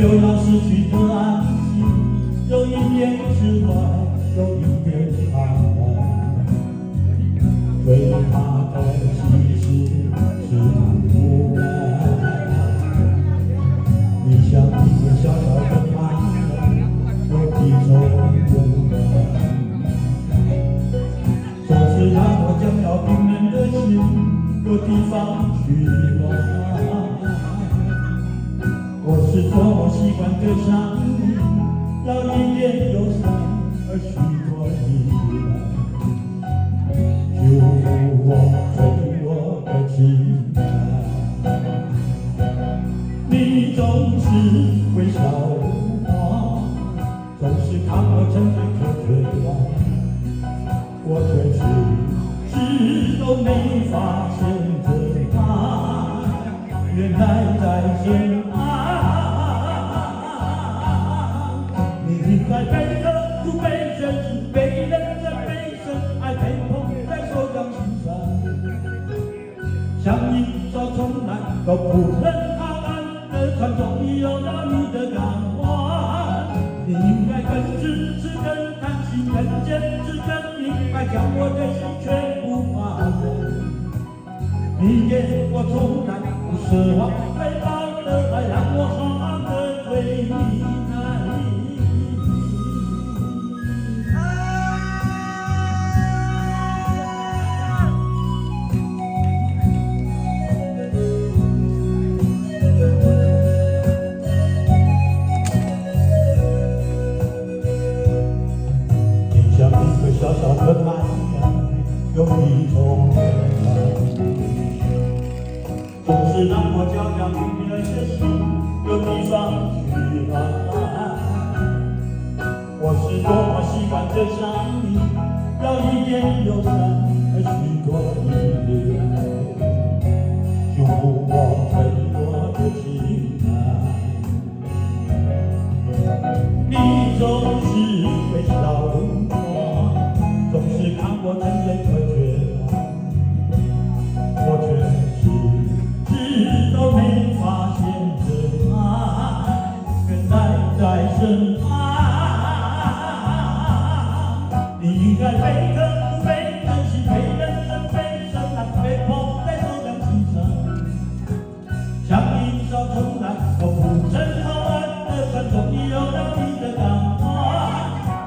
就要失去的安心，有一点释怀，有一点彷徨。最怕的其实是无奈。你像一个小小的太阳，有几种温暖，总是让我将要冰冷的心有地方取暖。我是多么习惯对上你，要一点忧伤而许多依赖，救我脆弱的情感。你总是微笑如花，总是看我沉醉可绝望，我却迟都没发现这爱原来在身旁。在悲歌如悲声，是被人的悲声，爱被捧在手掌心上，像一艘从来都不能靠岸的船，终于有了你的港湾。你应该更支持、更贪心、更坚持、更明白，将我的心全部发人。你给我从来不奢望回报的爱，让我好好的对你爱。小小的太阳，有一种温暖，总是让我皎皎冰冷的心有地方去安。我是多么习惯着想你，要一点忧伤而许多依赖，救我脆弱的情感。你总是微笑如花，总是看我沉醉可绝望，我却迟都没发现这爱原来在身旁。你应该悲歌不悲，真心被人生悲伤，那被捧在手掌心上，像一艘从来都不曾靠岸的船，终于有了你的港湾。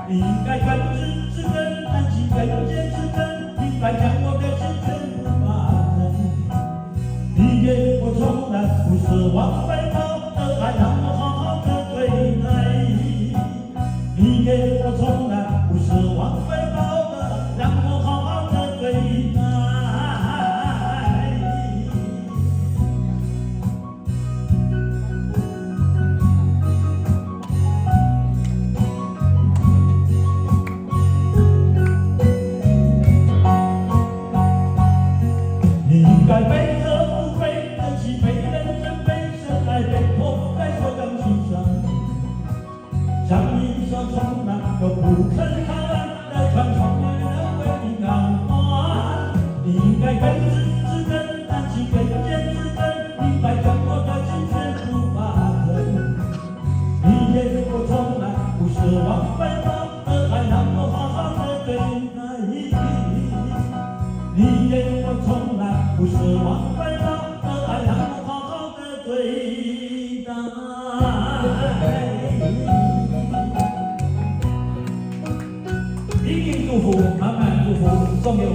你应该更支持、更担心、更坚持、更明白，将我的心全部发人。你给我从来不奢望回报的爱，让我好好的对待。你给我从来不奢望回报的，让我好好的对待。你应该悲歌不悲，珍惜被人生悲深，爱被捧在手掌心上，像一艘从来都不曾靠岸的船，终于能为你港湾。你应该更支持、更担心、更坚持、更明白，将我的心全部发人。你给我从来不奢望回报的爱，让我好好的对待。你给我从来不奢望回报的爱，让我好好的对待。殷殷祝福，满满祝福，送给我们。